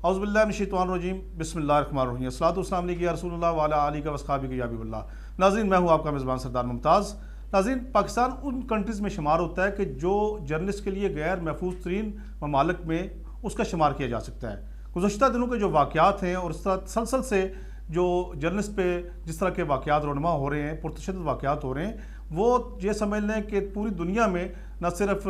اعوذ باللہ من الشیطان الرجیم بسم اللہ الرحمن الرحیم الصلاۃ والسلام علیکم یا رسول اللہ وعلی آلہ وصحبہ یا حبیب اللہ۔ ناظرین، میں ہوں آپ کا میزبان سردار ممتاز۔ ناظرین، پاکستان ان کنٹریز میں شمار ہوتا ہے کہ جو جرنلسٹ کے لیے غیر محفوظ ترین ممالک میں اس کا شمار کیا جا سکتا ہے۔ گزشتہ دنوں کے جو واقعات ہیں اور اس طرح تسلسل سے جو جرنلسٹ پہ جس طرح کے واقعات رونما ہو رہے ہیں، پرتشدد واقعات ہو رہے ہیں، وہ یہ سمجھ لیں کہ پوری دنیا میں نہ صرف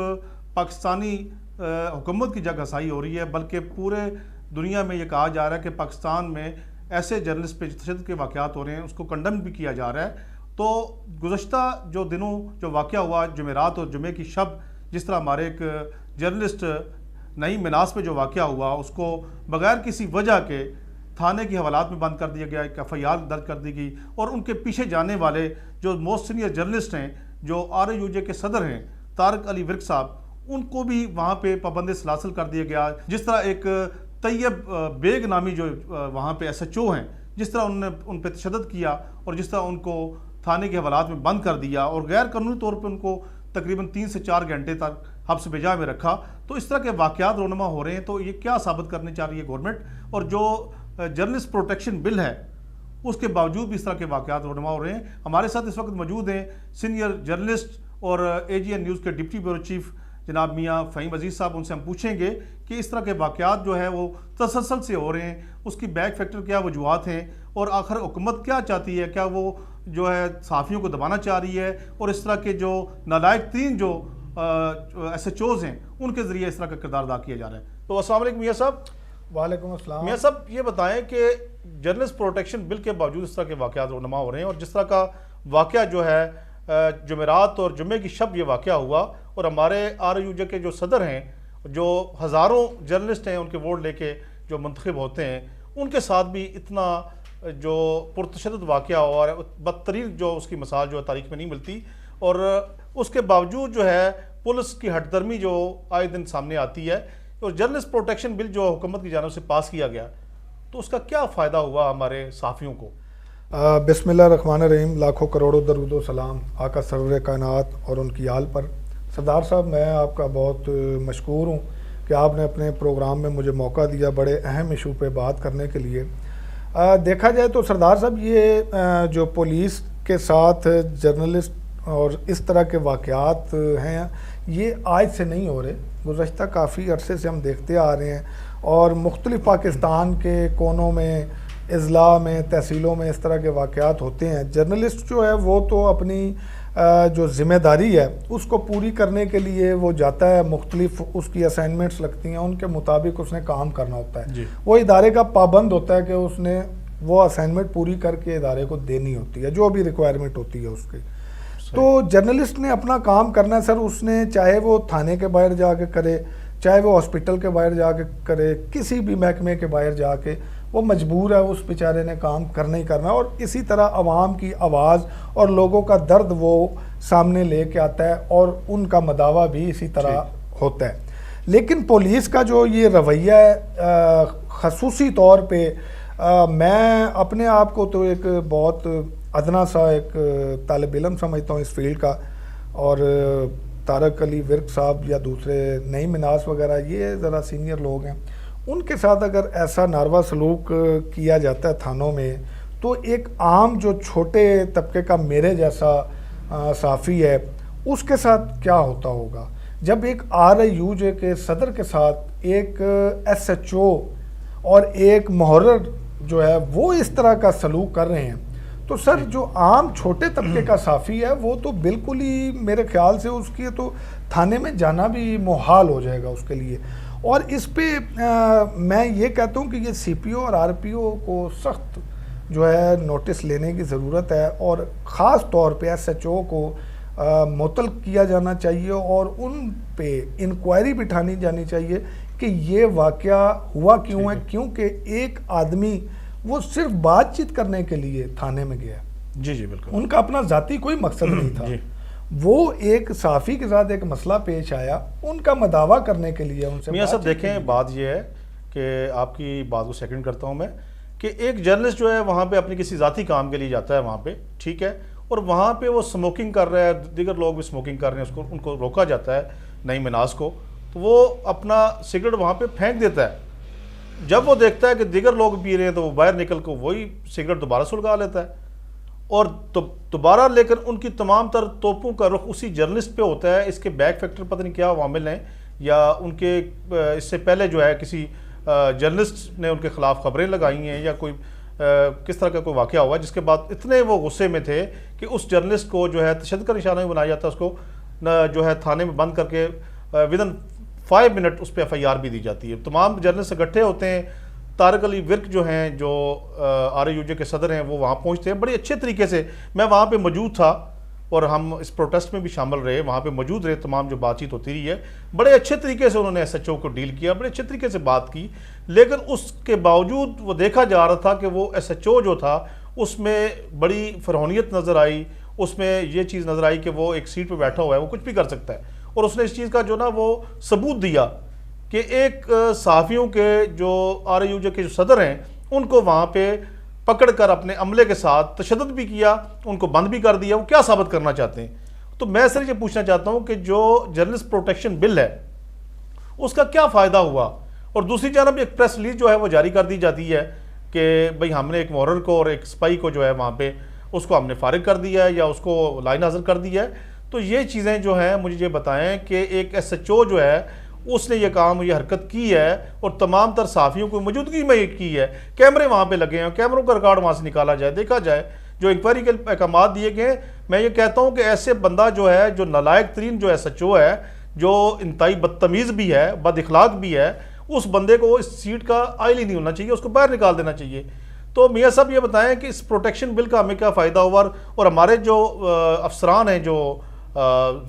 پاکستانی حکومت کی جگہ سائی ہو رہی ہے، بلکہ پورے دنیا میں یہ کہا جا رہا ہے کہ پاکستان میں ایسے جرنلسٹ پہ تشدد کے واقعات ہو رہے ہیں، اس کو کنڈم بھی کیا جا رہا ہے۔ تو گزشتہ جو دنوں جو واقعہ ہوا جمعرات اور جمعے کی شب، جس طرح ہمارے ایک جرنلسٹ نعیم مناس پہ جو واقعہ ہوا، اس کو بغیر کسی وجہ کے تھانے کی حوالات میں بند کر دیا گیا، ایک FIR درج کر دی گئی، اور ان کے پیچھے جانے والے جو موسٹ سینئر جرنلسٹ ہیں، جو RAUJ کے صدر ہیں طارق علی ورک صاحب، ان کو بھی وہاں پہ پابند سلاسل کر دیا گیا۔ جس طرح ایک طیب بیگ نامی جو وہاں پہ SHO ہیں، جس طرح انہوں نے ان پہ تشدد کیا اور جس طرح ان کو تھانے کے حوالات میں بند کر دیا اور غیر قانونی طور پہ ان کو تقریباً 3 سے 4 گھنٹے تک حبس بجا میں رکھا۔ تو اس طرح کے واقعات رونما ہو رہے ہیں۔ تو یہ کیا ثابت کرنے چاہ رہی ہے گورنمنٹ؟ اور جو جرنلسٹ پروٹیکشن بل ہے، اس کے باوجود بھی اس طرح کے واقعات رونما ہو رہے ہیں۔ ہمارے ساتھ اس وقت موجود ہیں سینئر جرنلسٹ اور AGN نیوز کے ڈپٹی بیورو چیف جناب میاں فہیم عزیز صاحب۔ ان سے ہم پوچھیں گے کہ اس طرح کے واقعات جو ہے وہ تسلسل سے ہو رہے ہیں، اس کی بیک فیکٹر کیا وجوہات ہیں، اور آخر حکومت کیا چاہتی ہے؟ کیا وہ جو ہے صحافیوں کو دبانا چاہ رہی ہے، اور اس طرح کے جو نالائق ترین جو SHOs ہیں ان کے ذریعے اس طرح کا کردار ادا کیا جا رہا ہے؟ تو السلام علیکم میاں صاحب۔ وعلیکم السلام۔ میاں صاحب، یہ بتائیں کہ جرنلسٹ پروٹیکشن بل کے باوجود اس طرح کے واقعات رونما ہو رہے ہیں، اور جس طرح کا واقعہ جو ہے جمعرات اور جمعے کی شب یہ واقعہ ہوا، اور ہمارے RAUJ کے جو صدر ہیں، جو ہزاروں جرنلسٹ ہیں ان کے ووٹ لے کے جو منتخب ہوتے ہیں، ان کے ساتھ بھی اتنا جو پرتشدد واقعہ ہوا، اور بدترین جو اس کی مثال جو ہے تاریخ میں نہیں ملتی، اور اس کے باوجود جو ہے پولیس کی ہٹ درمی جو آئے دن سامنے آتی ہے، اور جرنلسٹ پروٹیکشن بل جو حکومت کی جانب سے پاس کیا گیا، تو اس کا کیا فائدہ ہوا ہمارے صحافیوں کو؟ بسم اللہ الرحمن الرحیم۔ لاکھوں کروڑوں درود و سلام آقا سرور کائنات اور ان کی آل پر۔ سردار صاحب، میں آپ کا بہت مشکور ہوں کہ آپ نے اپنے پروگرام میں مجھے موقع دیا بڑے اہم ایشو پہ بات کرنے کے لیے۔ دیکھا جائے تو سردار صاحب، یہ جو پولیس کے ساتھ جرنلسٹ اور اس طرح کے واقعات ہیں، یہ آج سے نہیں ہو رہے، گزشتہ کافی عرصے سے ہم دیکھتے آ رہے ہیں، اور مختلف پاکستان کے کونوں میں، اضلاع میں، تحصیلوں میں اس طرح کے واقعات ہوتے ہیں۔ جرنلسٹ جو ہے وہ تو اپنی جو ذمہ داری ہے اس کو پوری کرنے کے لیے وہ جاتا ہے، مختلف اس کی اسائنمنٹس لگتی ہیں، ان کے مطابق اس نے کام کرنا ہوتا ہے۔ وہ ادارے کا پابند ہوتا ہے کہ اس نے وہ اسائنمنٹ پوری کر کے ادارے کو دینی ہوتی ہے، جو بھی ریکوائرمنٹ ہوتی ہے اس کی۔ تو جرنلسٹ نے اپنا کام کرنا ہے سر، اس نے چاہے وہ تھانے کے باہر جا کے کرے، چاہے وہ ہاسپٹل کے باہر جا کے کرے، کسی بھی محکمے کے باہر جا کے، وہ مجبور ہے، اس بیچارے نے کام کرنا ہی کرنا، اور اسی طرح عوام کی آواز اور لوگوں کا درد وہ سامنے لے کے آتا ہے، اور ان کا مداوع بھی اسی طرح ہوتا ہے۔ لیکن پولیس کا جو یہ رویہ ہے، خصوصی طور پہ میں اپنے آپ کو تو ایک بہت ادنا سا ایک طالب علم سمجھتا ہوں اس فیلڈ کا، اور طارق علی ورک صاحب یا دوسرے نعیم مناس وغیرہ یہ ذرا سینئر لوگ ہیں، ان کے ساتھ اگر ایسا ناروا سلوک کیا جاتا ہے تھانوں میں، تو ایک عام جو چھوٹے طبقے کا میرے جیسا صحافی ہے، اس کے ساتھ کیا ہوتا ہوگا؟ جب ایک RAUJ کے صدر کے ساتھ ایک SHO اور ایک محرر جو ہے وہ اس طرح کا سلوک کر رہے ہیں، تو سر جو عام چھوٹے طبقے کا صحافی ہے وہ تو بالکل ہی میرے خیال سے اس کی تو تھانے میں جانا بھی محال ہو جائے گا اس کے لیے۔ اور اس پہ میں یہ کہتا ہوں کہ یہ CPO اور RPO کو سخت جو ہے نوٹس لینے کی ضرورت ہے، اور خاص طور پہ SHO کو معطل کیا جانا چاہیے، اور ان پہ انکوائری بٹھانی جانی چاہیے کہ یہ واقعہ ہوا کیوں ہے، کیونکہ ایک آدمی وہ صرف بات چیت کرنے کے لیے تھانے میں گیا۔ جی بالکل، ان کا اپنا ذاتی کوئی مقصد نہیں تھا، وہ ایک صحافی کے ساتھ ایک مسئلہ پیش آیا، ان کا مداوع کرنے کے لیے ان سے۔ میاں صاحب دیکھیں، بات یہ ہے کہ آپ کی بات کو سیکنڈ کرتا ہوں میں، کہ ایک جرنلسٹ جو ہے وہاں پہ اپنی کسی ذاتی کام کے لیے جاتا ہے وہاں پہ، ٹھیک ہے، اور وہاں پہ وہ سموکنگ کر رہا ہے، دیگر لوگ بھی سموکنگ کر رہے ہیں، ان کو روکا جاتا ہے نعیم مناس کو، تو وہ اپنا سگریٹ وہاں پہ پھینک دیتا ہے، جب وہ دیکھتا ہے کہ دیگر لوگ پی رہے ہیں تو وہ باہر نکل کو وہی سگریٹ دوبارہ سلگا لیتا ہے اور دوبارہ، لیکن ان کی تمام تر توپوں کا رخ اسی جرنلسٹ پہ ہوتا ہے. اس کے بیک فیکٹر پتہ نہیں کیا عوامل ہیں، یا ان کے اس سے پہلے جو ہے کسی جرنلسٹ نے ان کے خلاف خبریں لگائی ہیں، یا کوئی کس طرح کا کوئی واقعہ ہوا جس کے بعد اتنے وہ غصے میں تھے کہ اس جرنلسٹ کو جو ہے تشدد کا نشانہ بھی بنایا جاتا ہے، اس کو جو ہے تھانے میں بند کر کے ودن 5 منٹ اس پہ FIR بھی دی جاتی ہے. تمام جرنلسٹ اکٹھے ہوتے ہیں. طارق علی ورک جو ہیں، جو RAUJ کے صدر ہیں، وہ وہاں پہنچتے ہیں بڑے اچھے طریقے سے. میں وہاں پہ موجود تھا اور ہم اس پروٹیسٹ میں بھی شامل رہے، وہاں پہ موجود رہے، تمام جو بات چیت ہوتی رہی ہے. بڑے اچھے طریقے سے انہوں نے SHO کو ڈیل کیا، بڑے اچھے طریقے سے بات کی. لیکن اس کے باوجود وہ دیکھا جا رہا تھا کہ وہ SHO جو تھا اس میں بڑی فرعونیت نظر آئی. اس میں یہ چیز نظر آئی کہ وہ ایک سیٹ پہ بیٹھا ہوا ہے، وہ کچھ بھی کر سکتا ہے. اور اس نے اس چیز کا جو نا وہ ثبوت دیا کہ ایک صحافیوں کے جو RAUJ کے جو صدر ہیں ان کو وہاں پہ پکڑ کر اپنے عملے کے ساتھ تشدد بھی کیا، ان کو بند بھی کر دیا. وہ کیا ثابت کرنا چاہتے ہیں؟ تو میں صرف یہ پوچھنا چاہتا ہوں کہ جو جرنلسٹ پروٹیکشن بل ہے اس کا کیا فائدہ ہوا؟ اور دوسری جانب ایک پریس ریلیز جو ہے وہ جاری کر دی جاتی ہے کہ بھئی ہم نے ایک محرر کو اور ایک سپائی کو جو ہے وہاں پہ اس کو ہم نے فارغ کر دیا ہے یا اس کو لائن حاضر کر دیا ہے. تو یہ چیزیں جو ہیں مجھے یہ بتائیں کہ ایک SHO جو ہے اس نے یہ کام، یہ حرکت کی ہے اور تمام تر صحافیوں کو موجودگی میں یہ کی ہے. کیمرے وہاں پہ لگے ہیں، کیمروں کا ریکارڈ وہاں سے نکالا جائے، دیکھا جائے جو انکوائری کے احکامات دیے گئے. میں یہ کہتا ہوں کہ ایسے بندہ جو ہے، جو نالائق ترین جو SHO ہے، جو انتہائی بدتمیز بھی ہے، بد اخلاق بھی ہے، اس بندے کو اس سیٹ کا آئل ہی نہیں ہونا چاہیے، اس کو باہر نکال دینا چاہیے. تو میاں صاحب یہ بتائیں کہ اس پروٹیکشن بل کا ہمیں کیا فائدہ ہوا، اور ہمارے جو افسران ہیں، جو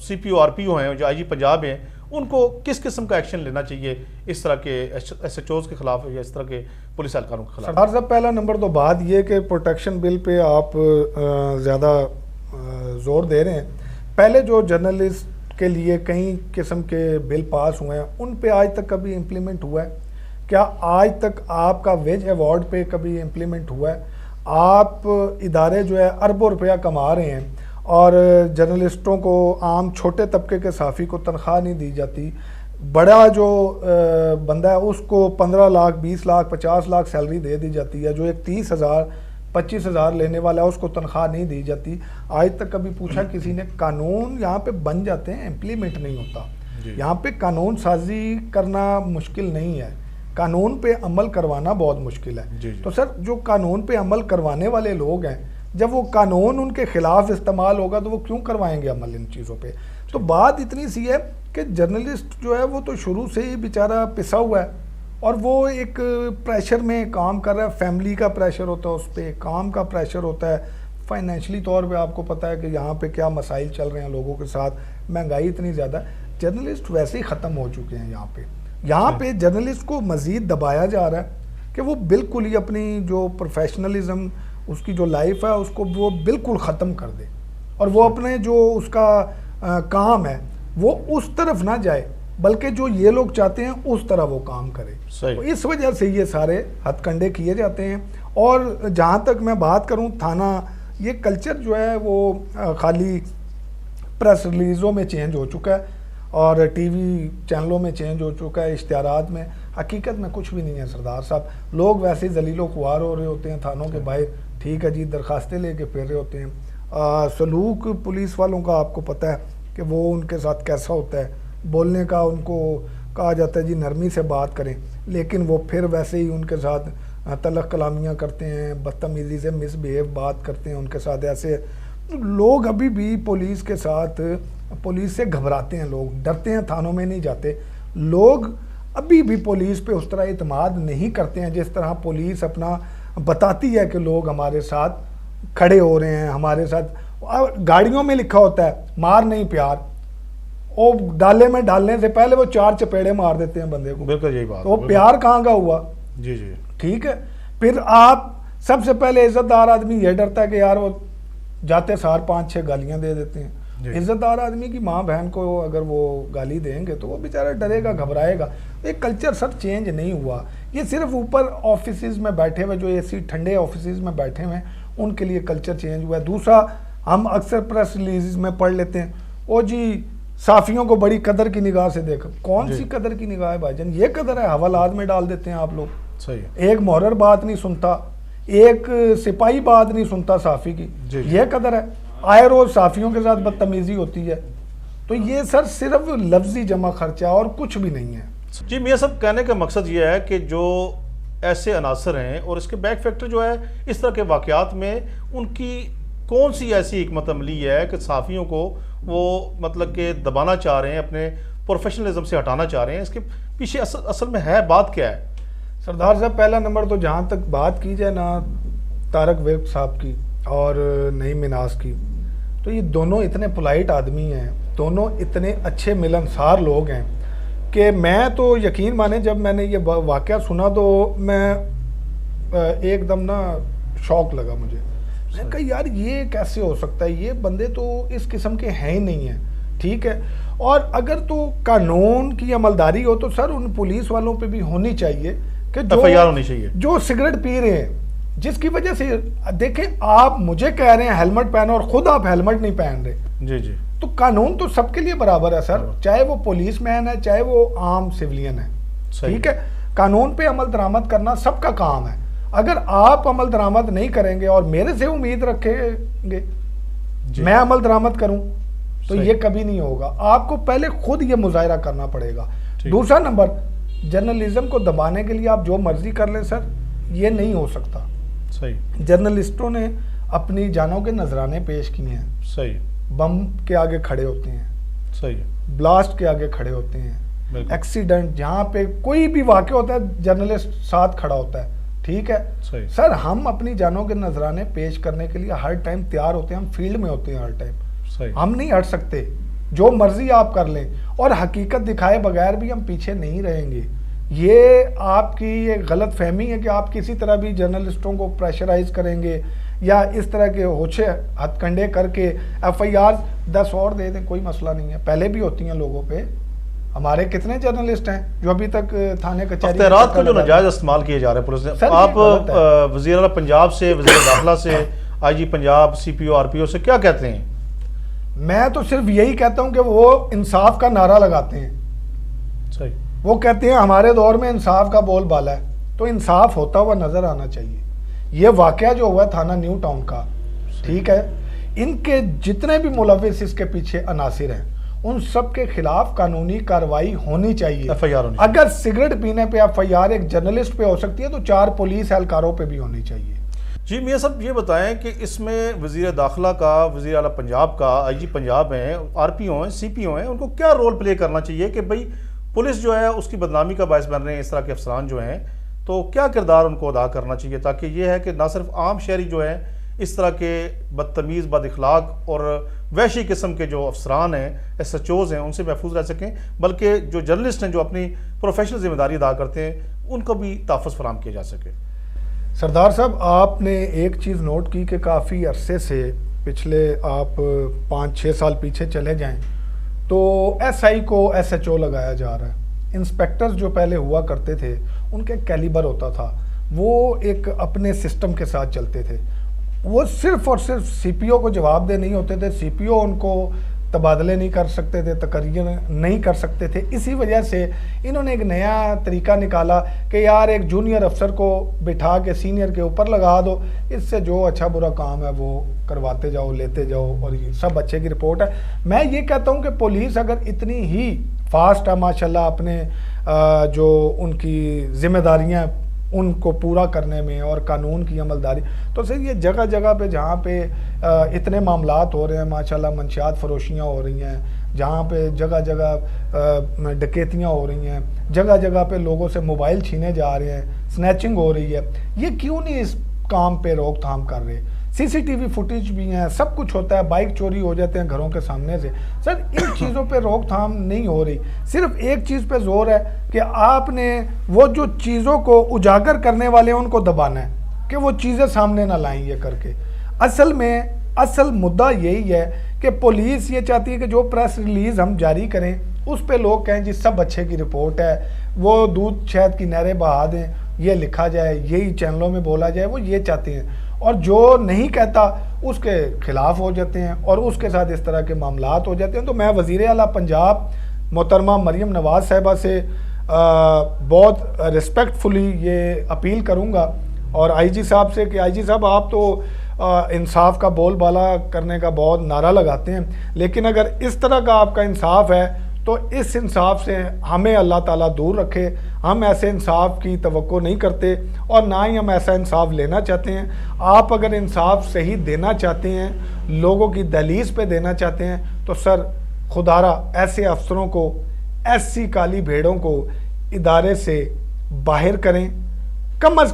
CPO RPO ہیں، جو IG پنجاب ہیں، ان کو کس قسم کا ایکشن لینا چاہیے اس طرح کے SHOs کے خلاف یا اس طرح کے پولیس اہلکاروں کے خلاف؟ سردار صاحب، پہلا نمبر تو بات یہ کہ پروٹیکشن بل پہ آپ زیادہ زور دے رہے ہیں. پہلے جو جرنلسٹ کے لیے کئی قسم کے بل پاس ہوئے ہیں ان پہ آج تک کبھی امپلیمنٹ ہوا ہے؟ کیا آج تک آپ کا ویج ایوارڈ پہ کبھی امپلیمنٹ ہوا ہے؟ آپ ادارے جو ہے اربوں روپیہ کما رہے ہیں اور جرنلسٹوں کو، عام چھوٹے طبقے کے صحافی کو تنخواہ نہیں دی جاتی. بڑا جو بندہ ہے اس کو 15 لاکھ 20 لاکھ 50 لاکھ سیلری دے دی جاتی ہے. جو ایک 30,000 25,000 لینے والا ہے اس کو تنخواہ نہیں دی جاتی. آج تک کبھی پوچھا کسی نے؟ قانون یہاں پہ بن جاتے ہیں، امپلیمنٹ نہیں ہوتا. یہاں پہ قانون سازی کرنا مشکل نہیں ہے، قانون پہ عمل کروانا بہت مشکل ہے. تو سر، جو قانون پہ عمل کروانے والے لوگ ہیں، جب وہ قانون ان کے خلاف استعمال ہوگا تو وہ کیوں کروائیں گے عمل ان چیزوں پہ؟ تو بات اتنی سی ہے کہ جرنلسٹ جو ہے وہ تو شروع سے ہی بیچارہ پسا ہوا ہے اور وہ ایک پریشر میں کام کر رہا ہے. فیملی کا پریشر ہوتا ہے اس پہ، کام کا پریشر ہوتا ہے، فائنینشلی طور پہ آپ کو پتہ ہے کہ یہاں پہ کیا مسائل چل رہے ہیں لوگوں کے ساتھ، مہنگائی اتنی زیادہ ہے. جرنلسٹ ویسے ہی ختم ہو چکے ہیں. یہاں پہ جرنلسٹ کو مزید دبایا جا رہا ہے کہ وہ بالکل ہی اپنی جو پروفیشنلزم، اس کی جو لائف ہے، اس کو وہ بالکل ختم کر دے اور وہ اپنے جو اس کا کام ہے وہ اس طرف نہ جائے، بلکہ جو یہ لوگ چاہتے ہیں اس طرح وہ کام کرے. تو اس وجہ سے یہ سارے ہتھ کنڈے کیے جاتے ہیں. اور جہاں تک میں بات کروں تھانہ، یہ کلچر جو ہے وہ خالی پریس ریلیزوں میں چینج ہو چکا ہے اور ٹی وی چینلوں میں چینج ہو چکا ہے، اشتہارات میں. حقیقت میں کچھ بھی نہیں ہے سردار صاحب. لوگ ویسے ذلیل و خوار ہو رہے ہوتے ہیں تھانوں کے باہر، ٹھیک ہے جی، درخواستیں لے کے پھر رہے ہوتے ہیں. سلوک پولیس والوں کا آپ کو پتہ ہے کہ وہ ان کے ساتھ کیسا ہوتا ہے. بولنے کا ان کو کہا جاتا ہے جی نرمی سے بات کریں، لیکن وہ پھر ویسے ہی ان کے ساتھ تلخ کلامیاں کرتے ہیں، بدتمیزی سے مس بیہیو بات کرتے ہیں ان کے ساتھ. ایسے لوگ ابھی بھی پولیس کے ساتھ، پولیس سے گھبراتے ہیں، لوگ ڈرتے ہیں، تھانوں میں نہیں جاتے. لوگ ابھی بھی پولیس پہ اس طرح اعتماد نہیں کرتے ہیں جس طرح پولیس اپنا بتاتی ہے کہ لوگ ہمارے ساتھ کھڑے ہو رہے ہیں، ہمارے ساتھ. گاڑیوں میں لکھا ہوتا ہے مار نہیں پیار، وہ ڈالے میں ڈالنے سے پہلے وہ 4 چپیڑے مار دیتے ہیں بندے کو. بالکل یہی بات. تو وہ پیار کہاں کا ہوا؟ جی جی ٹھیک ہے. پھر آپ سب سے پہلے عزت دار آدمی یہ ڈرتا ہے کہ یار وہ جاتے سار 5-6 گالیاں دے دیتے ہیں. عزت دار آدمی کی ماں بہن کو اگر وہ گالی دیں گے تو وہ بیچارہ ڈرے گا، گھبرائے گا. ایک کلچر سر چینج نہیں ہوا. یہ صرف اوپر آفیسز میں بیٹھے ہوئے، جو ایسی ٹھنڈے آفیسز میں بیٹھے ہوئے ہیں، ان کے لیے کلچر چینج ہوا ہے. دوسرا، ہم اکثر پریس ریلیز میں پڑھ لیتے ہیں او جی صحافیوں کو بڑی قدر کی نگاہ سے دیکھا. کون سی قدر کی نگاہ ہے بھائی جان؟ یہ قدر ہے حوالات میں ڈال دیتے ہیں آپ لوگ. صحیح، ایک محرر بات نہیں سنتا، ایک سپاہی بات نہیں سنتا صحافی کی. یہ قدر ہے. آئے روز صحافیوں کے ساتھ بدتمیزی ہوتی ہے. تو یہ سر صرف لفظی جمع خرچہ اور کچھ بھی نہیں ہے. جی میاں صاحب، کہنے کا مقصد یہ ہے کہ جو ایسے عناصر ہیں اور اس کے بیک فیکٹر جو ہے اس طرح کے واقعات میں ان کی کون سی ایسی حکمت عملی ہے کہ صحافیوں کو وہ مطلب کہ دبانا چاہ رہے ہیں، اپنے پروفیشنلزم سے ہٹانا چاہ رہے ہیں؟ اس کے پیچھے اصل میں ہے بات کیا ہے؟ سردار صاحب، پہلا نمبر تو جہاں تک بات کی جائے نا طارق ویب صاحب کی اور نعیم مناز کی، تو یہ دونوں اتنے پولائٹ آدمی ہیں، دونوں اتنے اچھے ملنسار لوگ ہیں کہ میں تو یقین مانے جب میں نے یہ واقعہ سنا تو میں ایک دم نا شوق لگا مجھے. میں نے کہا یار یہ کیسے ہو سکتا ہے، یہ بندے تو اس قسم کے ہیں ہی نہیں ہیں. ٹھیک ہے، اور اگر تو قانون کی عملداری ہو تو سر ان پولیس والوں پہ بھی ہونی چاہیے کہ جو سگریٹ پی رہے ہیں، جس کی وجہ سے دیکھیں آپ مجھے کہہ رہے ہیں ہیلمٹ پہنو اور خود آپ ہیلمٹ نہیں پہن رہے. جی جی، تو قانون تو سب کے لیے برابر ہے سر، چاہے وہ پولیس مین ہے چاہے وہ عام سیولین ہے. ٹھیک ہے، قانون پہ عمل درآمد کرنا سب کا کام ہے. اگر آپ عمل درآمد نہیں کریں گے اور میرے سے امید رکھیں گے میں عمل درآمد کروں تو یہ کبھی نہیں ہوگا. آپ کو پہلے خود یہ مظاہرہ کرنا پڑے گا. دوسرا نمبر، جرنلزم کو دبانے کے لیے آپ جو مرضی کر لیں سر، یہ نہیں ہو سکتا. صحیح، جرنلسٹوں نے اپنی جانوں کے نذرانے پیش کیے ہیں. صحیح، بم کے آگے کھڑے ہوتے ہیں، صحیح، بلاسٹ کے آگے کھڑے ہوتے ہیں، ایکسیڈنٹ جہاں پہ کوئی بھی واقع ہوتا ہے جرنلسٹ ساتھ کھڑا ہوتا ہے. ٹھیک ہے سر، ہم اپنی جانوں کے نذرانے پیش کرنے کے لیے ہر ٹائم تیار ہوتے ہیں، ہم فیلڈ میں ہوتے ہیں ہر ٹائم. ہم نہیں ہٹ سکتے، جو مرضی آپ کر لیں، اور حقیقت دکھائے بغیر بھی ہم پیچھے نہیں رہیں گے. یہ آپ کی ایک غلط فہمی ہے کہ آپ کسی طرح بھی جرنلسٹوں کو پریشرائز کریں گے یا اس طرح کے ہوچے ہتھ کنڈے کر کے ایف آئی آر 10 اور دے دیں، کوئی مسئلہ نہیں ہے. پہلے بھی ہوتی ہیں لوگوں پہ. ہمارے کتنے جرنلسٹ ہیں جو ابھی تک تھانے کچہری اختیارات کو جو ناجائز استعمال کیے جا رہے ہیں پولیس نے. آپ وزیر اعلیٰ پنجاب سے، وزیر داخلہ سے، آئی جی پنجاب، سی پی او، آر پی او سے کیا کہتے ہیں؟ میں تو صرف یہی کہتا ہوں کہ وہ انصاف کا نعرہ لگاتے ہیں. صحیح، وہ کہتے ہیں ہمارے دور میں انصاف کا بول بالا ہے، تو انصاف ہوتا ہوا نظر آنا چاہیے. یہ واقعہ جو ہوا تھانہ نیو ٹاؤن کا، ٹھیک ہے، ان کے جتنے بھی ملوث اس کے پیچھے عناصر ہیں ان سب کے خلاف قانونی کارروائی ہونی چاہیے. اگر سگریٹ پینے پہ ایف آئی آر ایک جرنلسٹ پہ ہو سکتی ہے تو 4 پولیس اہلکاروں پہ بھی ہونی چاہیے. جی میاں صاحب، یہ بتائیں کہ اس میں وزیر داخلہ کا، وزیر اعلیٰ پنجاب کا، آئی جی پنجاب ہیں، آر پی او ہیں، سی پی او ہیں، ان کو کیا رول پلے کرنا چاہیے کہ بھئی پولیس جو ہے اس کی بدنامی کا باعث بن رہے ہیں اس طرح کے افسران جو ہیں، تو کیا کردار ان کو ادا کرنا چاہیے تاکہ یہ ہے کہ نہ صرف عام شہری جو ہیں اس طرح کے بدتمیز، بد اخلاق اور وحشی قسم کے جو افسران ہیں، ایس ایچ اوز ہیں، ان سے محفوظ رہ سکیں، بلکہ جو جرنلسٹ ہیں جو اپنی پروفیشنل ذمہ داری ادا کرتے ہیں ان کو بھی تحفظ فراہم کیا جا سکے. سردار صاحب، آپ نے ایک چیز نوٹ کی کہ کافی عرصے سے، پچھلے آپ 5-6 سال پیچھے چلے جائیں تو ایس آئی کو ایس ایچ او لگایا جا رہا ہے. انسپیکٹرز جو پہلے ہوا کرتے تھے ان کے کیلیبر ہوتا تھا، وہ ایک اپنے سسٹم کے ساتھ چلتے تھے، وہ صرف اور صرف سی پی او کو جواب دہ نہیں ہوتے تھے. سی پی او ان کو تبادلے نہیں کر سکتے تھے، تقریر نہیں کر سکتے تھے. اسی وجہ سے انہوں نے ایک نیا طریقہ نکالا کہ یار ایک جونیئر افسر کو بٹھا کے سینئر کے اوپر لگا دو، اس سے جو اچھا برا کام ہے وہ کرواتے جاؤ، لیتے جاؤ، اور یہ سب اچھے کی رپورٹ ہے. میں یہ کہتا ہوں کہ پولیس اگر اتنی ہی فاسٹ ہے ماشاءاللہ اپنے جو ان کی ذمہ داریاں ان کو پورا کرنے میں اور قانون کی عملداری، تو صرف یہ جگہ جگہ پہ جہاں پہ اتنے معاملات ہو رہے ہیں ماشاءاللہ، منشیات فروشیاں ہو رہی ہیں، جہاں پہ جگہ جگہ ڈکیتیاں ہو رہی ہیں، جگہ جگہ پہ لوگوں سے موبائل چھینے جا رہے ہیں، سنیچنگ ہو رہی ہے، یہ کیوں نہیں اس کام پہ روک تھام کر رہے؟ سی سی ٹی وی فوٹیج بھی ہیں، سب کچھ ہوتا ہے، بائک چوری ہو جاتے ہیں گھروں کے سامنے سے. سر ان چیزوں پہ روک تھام نہیں ہو رہی. صرف ایک چیز پہ زور ہے کہ آپ نے وہ جو چیزوں کو اجاگر کرنے والے ان کو دبانا ہے کہ وہ چیزیں سامنے نہ لائیں یہ کر کے. اصل مدعا یہی ہے کہ پولیس یہ چاہتی ہے کہ جو پریس ریلیز ہم جاری کریں اس پہ لوگ کہیں جی سب اچھے کی رپورٹ ہے، وہ دودھ شہد کی نہریں بہا دیں، یہ لکھا جائے، یہی چینلوں میں بولا جائے، وہ یہ چاہتے ہیں. اور جو نہیں کہتا اس کے خلاف ہو جاتے ہیں اور اس کے ساتھ اس طرح کے معاملات ہو جاتے ہیں. تو میں وزیر اعلیٰ پنجاب محترمہ مریم نواز صاحبہ سے بہت رسپیکٹفلی یہ اپیل کروں گا اور آئی جی صاحب سے کہ آئی جی صاحب آپ تو انصاف کا بول بالا کرنے کا بہت نعرہ لگاتے ہیں، لیکن اگر اس طرح کا آپ کا انصاف ہے تو اس انصاف سے ہمیں اللہ تعالیٰ دور رکھے. ہم ایسے انصاف کی توقع نہیں کرتے اور نہ ہی ہم ایسا انصاف لینا چاہتے ہیں. آپ اگر انصاف صحیح دینا چاہتے ہیں، لوگوں کی دہلیز پہ دینا چاہتے ہیں، تو سر خدارہ ایسے افسروں کو، ایسی کالی بھیڑوں کو ادارے سے باہر کریں، کم از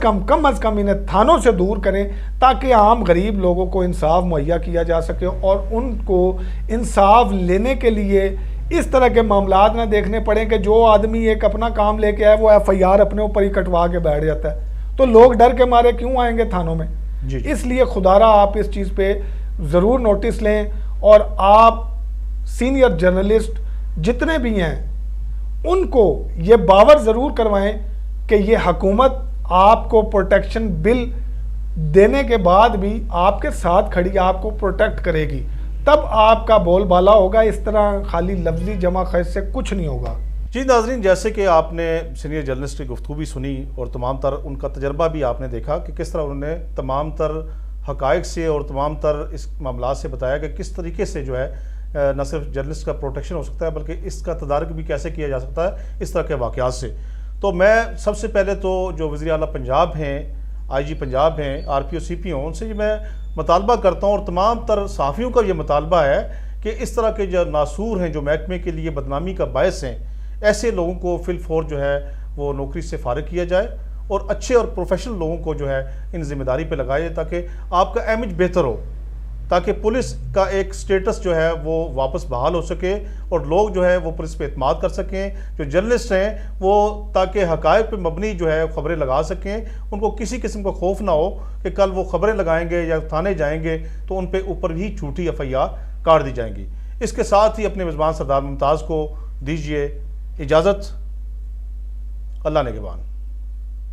کم انہیں تھانوں سے دور کریں تاکہ عام غریب لوگوں کو انصاف مہیا کیا جا سکے اور ان کو انصاف لینے کے لیے اس طرح کے معاملات نہ دیکھنے پڑیں کہ جو آدمی ایک اپنا کام لے کے آئے وہ ایف آئی آر اپنے اوپر ہی کٹوا کے بیٹھ جاتا ہے، تو لوگ ڈر کے مارے کیوں آئیں گے تھانوں میں. اس لیے خدارہ آپ اس چیز پہ ضرور نوٹس لیں اور آپ سینئر جرنلسٹ جتنے بھی ہیں ان کو یہ باور ضرور کروائیں کہ یہ حکومت آپ کو پروٹیکشن بل دینے کے بعد بھی آپ کے ساتھ کھڑی آپ کو پروٹیکٹ کرے گی، تب آپ کا بول بالا ہوگا. اس طرح خالی لفظی جمع خرچ سے کچھ نہیں ہوگا. جی ناظرین، جیسے کہ آپ نے سینئر جرنلسٹ کی گفتگو بھی سنی اور تمام تر ان کا تجربہ بھی آپ نے دیکھا کہ کس طرح انہوں نے تمام تر حقائق سے اور تمام تر اس معاملات سے بتایا کہ کس طریقے سے جو ہے نہ صرف جرنلسٹ کا پروٹیکشن ہو سکتا ہے بلکہ اس کا تدارک بھی کیسے کیا جا سکتا ہے اس طرح کے واقعات سے. تو میں سب سے پہلے تو جو وزیر اعلیٰ پنجاب ہیں، آئی جی پنجاب ہیں، آر پی او سی پی ہوں، ان سے میں مطالبہ کرتا ہوں اور تمام تر صحافیوں کا یہ مطالبہ ہے کہ اس طرح کے جو ناسور ہیں، جو محکمے کے لیے بدنامی کا باعث ہیں، ایسے لوگوں کو فی الفور جو ہے وہ نوکری سے فارغ کیا جائے اور اچھے اور پروفیشنل لوگوں کو جو ہے ان ذمہ داری پہ لگایا جائے تاکہ آپ کا امیج بہتر ہو، تاکہ پولیس کا ایک سٹیٹس جو ہے وہ واپس بحال ہو سکے اور لوگ جو ہے وہ پولیس پہ اعتماد کر سکیں. جو جرنلسٹ ہیں وہ تاکہ حقائق پہ مبنی جو ہے خبریں لگا سکیں، ان کو کسی قسم کا خوف نہ ہو کہ کل وہ خبریں لگائیں گے یا تھانے جائیں گے تو ان پہ اوپر بھی جھوٹی ایف آئی آر کاٹ دی جائیں گی. اس کے ساتھ ہی اپنے میزبان سردار ممتاز کو دیجیے اجازت. اللہ نگہبان.